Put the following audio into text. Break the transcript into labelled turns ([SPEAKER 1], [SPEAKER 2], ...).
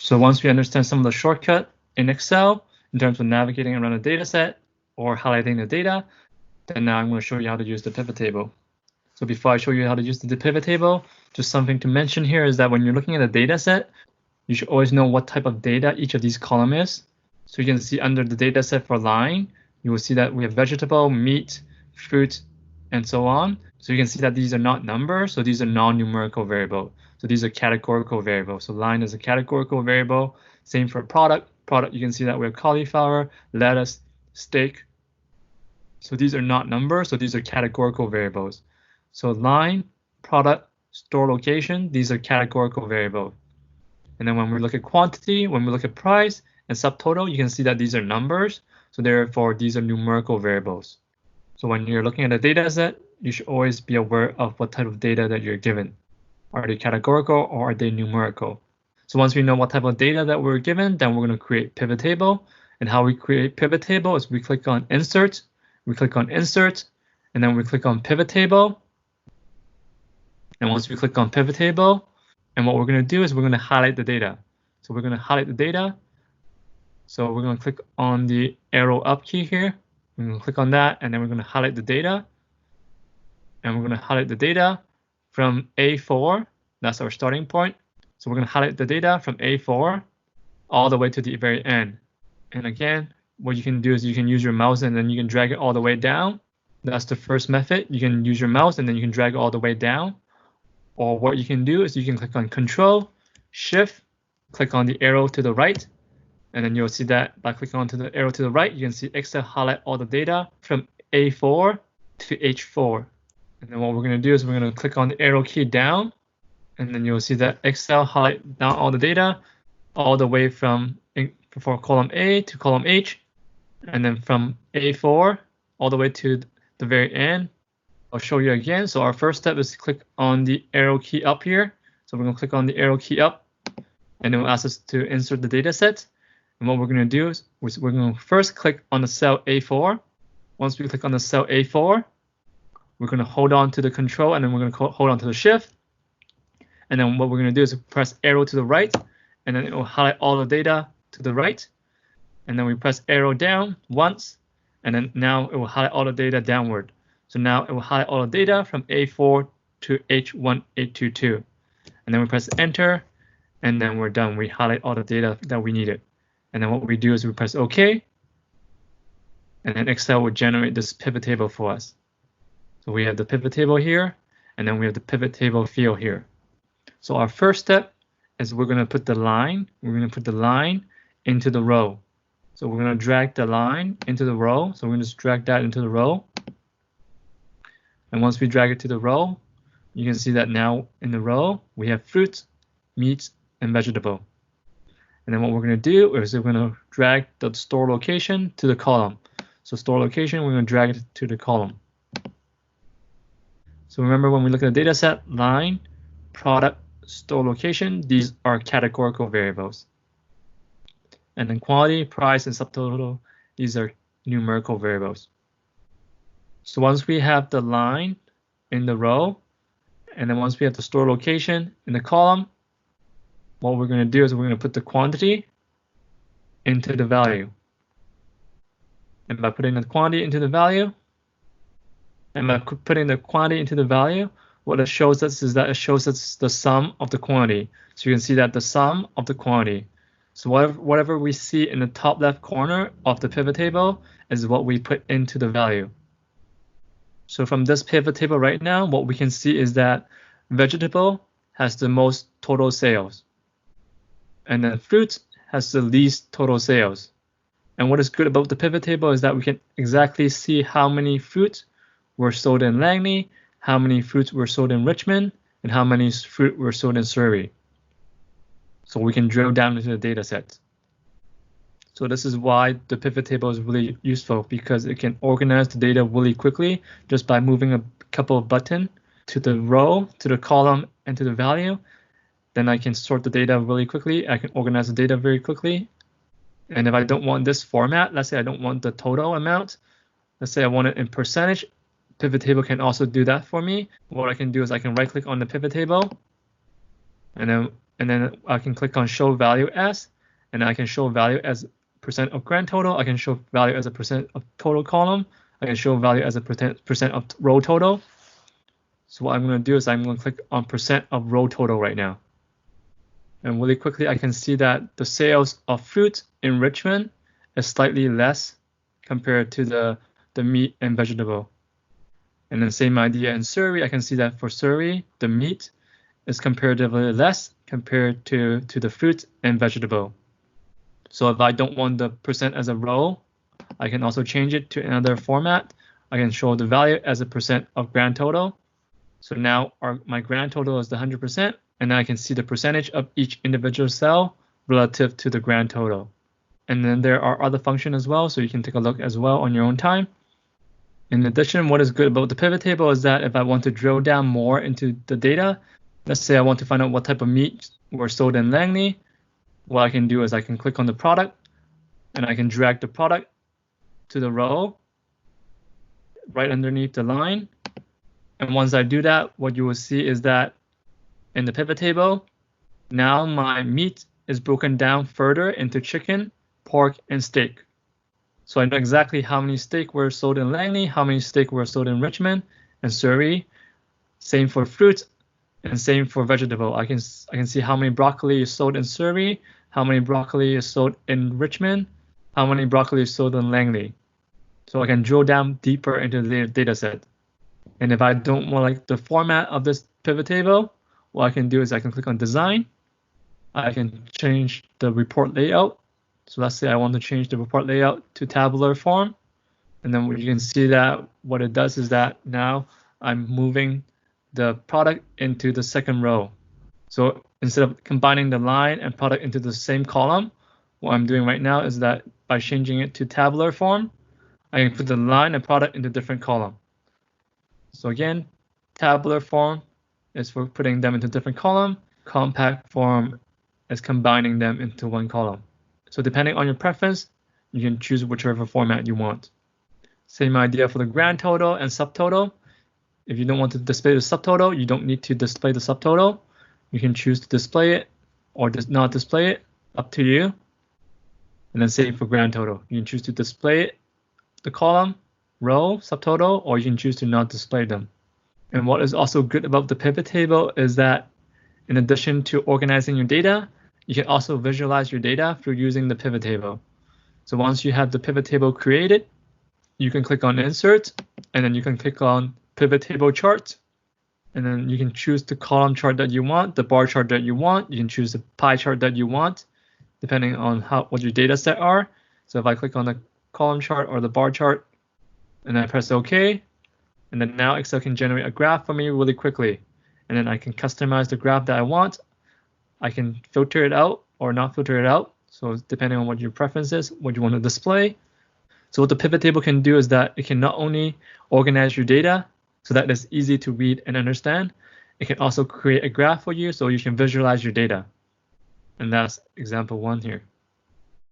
[SPEAKER 1] So once we understand some of the shortcut in Excel in terms of navigating around a data set or highlighting the data, then now I'm going to show you how to use the pivot table. So before I show you how to use the pivot table, just something to mention here is that when you're looking at a data set, you should always know what type of data each of these columns is. So you can see under the data set for line, you will see that we have vegetable, meat, fruit, and so on. So you can see that these are not numbers, so these are non-numerical variables. So these are categorical variables. So line is a categorical variable. Same for product. Product, you can see that we have cauliflower, lettuce, steak. So these are not numbers, so these are categorical variables. So line, product, store location, these are categorical variables. And then when we look at quantity, when we look at price and subtotal, you can see that these are numbers. So therefore, these are numerical variables. So when you're looking at a data set, you should always be aware of what type of data that you're given. Are they categorical or are they numerical? So once we know what type of data that we're given, then we're going to create pivot table. And how we create pivot table is we click on Insert, we click on Insert, and then we click on Pivot Table. And once we click on Pivot Table, and what we're going to do is we're going to highlight the data. So we're going to highlight the data. So we're going to click on the arrow up key here. We're going to click on that, and then we're going to highlight the data. And we're going to highlight the data from A4. That's our starting point. So we're going to highlight the data from A4 all the way to the very end. And again, what you can do is you can use your mouse and then you can drag it all the way down. That's the first method. You can use your mouse and then you can drag it all the way down. Or what you can do is you can click on Control, Shift, click on the arrow to the right. And then you'll see that by clicking onto the arrow to the right, you can see Excel highlight all the data from A4 to H4. And then what we're going to do is we're going to click on the arrow key down. And then you'll see that Excel highlight down all the data all the way from for column A to column H. And then from A4 all the way to the very end. I'll show you again. So our first step is to click on the arrow key up here. So we're going to click on the arrow key up. And it will ask us to insert the data set. And what we're going to do is we're going to first click on the cell A4. Once we click on the cell A4, we're going to hold on to the control and then we're going to hold on to the shift. And then what we're going to do is press arrow to the right, and then it will highlight all the data to the right. And then we press arrow down once, and then now it will highlight all the data downward. So now it will highlight all the data from A4 to H1822. And then we press enter, and then we're done. We highlight all the data that we needed. And then what we do is we press OK, and then Excel will generate this pivot table for us. So we have the pivot table here, and then we have the pivot table field here. So our first step is we're going to put the line. We're going to put the line into the row. So we're going to drag the line into the row. So we're going to just drag that into the row. And once we drag it to the row, you can see that now in the row, we have fruit, meat, and vegetable. And then what we're going to do is we're going to drag the store location to the column. So store location, we're going to drag it to the column. So remember when we look at the data set, line, product, store location, these are categorical variables. And then quantity, price, and subtotal, these are numerical variables. So once we have the line in the row, and then once we have the store location in the column, what we're going to do is we're going to put the quantity into the value. And by putting the quantity into the value, what it shows us is that it shows us the sum of the quantity. So you can see that the sum of the quantity. So whatever we see in the top left corner of the pivot table is what we put into the value. So from this pivot table right now, what we can see is that vegetable has the most total sales. And then fruit has the least total sales. And what is good about the pivot table is that we can exactly see how many fruits were sold in Langley, how many fruits were sold in Richmond, and how many fruit were sold in Surrey. So we can drill down into the data set. So this is why the pivot table is really useful, because it can organize the data really quickly just by moving a couple of buttons to the row, to the column, and to the value. Then I can sort the data really quickly. I can organize the data very quickly. And if I don't want this format, let's say I don't want the total amount, let's say I want it in percentage, pivot table can also do that for me. What I can do is I can right click on the pivot table, and then and then I can click on show value as, and I can show value as percent of grand total. I can show value as a percent of total column. I can show value as a percent of row total. So what I'm going to do is I'm going to click on percent of row total right now. And really quickly, I can see that the sales of fruit in Richmond is slightly less compared to the meat and vegetable. And then same idea in Surrey, I can see that for Surrey, the meat is comparatively less compared to the fruit and vegetable. So if I don't want the percent as a row, I can also change it to another format. I can show the value as a percent of grand total. So now my grand total is the 100%, and then I can see the percentage of each individual cell relative to the grand total. And then there are other functions as well, so you can take a look as well on your own time. In addition, what is good about the pivot table is that if I want to drill down more into the data, let's say I want to find out what type of meat were sold in Langley, what I can do is I can click on the product, and I can drag the product to the row right underneath the line. And once I do that, what you will see is that in the pivot table, now my meat is broken down further into chicken, pork, and steak. So I know exactly how many steak were sold in Langley, how many steak were sold in Richmond and Surrey. Same for fruit and same for vegetable. I can see how many broccoli is sold in Surrey, how many broccoli is sold in Richmond, how many broccoli is sold in Langley. So I can drill down deeper into the data set. And if I don't like the format of this pivot table, what I can do is I can click on design. I can change the report layout. So let's say I want to change the report layout to tabular form. And then you can see that what it does is that now I'm moving the product into the second row. So instead of combining the line and product into the same column, what I'm doing right now is that by changing it to tabular form, I can put the line and product into different column. So again, tabular form is for putting them into different column. Compact form is combining them into one column. So depending on your preference, you can choose whichever format you want. Same idea for the grand total and subtotal. If you don't want to display the subtotal, you don't need to display the subtotal. You can choose to display it or not display it, up to you. And then same for grand total. You can choose to display it, the column, row, subtotal, or you can choose to not display them. And what is also good about the pivot table is that in addition to organizing your data, you can also visualize your data through using the pivot table. So once you have the pivot table created, you can click on insert, and then you can click on pivot table chart, and then you can choose the column chart that you want, the bar chart that you want. You can choose the pie chart that you want, depending on what your data set are. So if I click on the column chart or the bar chart, and then I press OK, and then now Excel can generate a graph for me really quickly. And then I can customize the graph that I want. I can filter it out or not filter it out. So depending on what your preference is, what you want to display. So what the pivot table can do is that it can not only organize your data so that it's easy to read and understand, it can also create a graph for you so you can visualize your data. And that's example 1 here.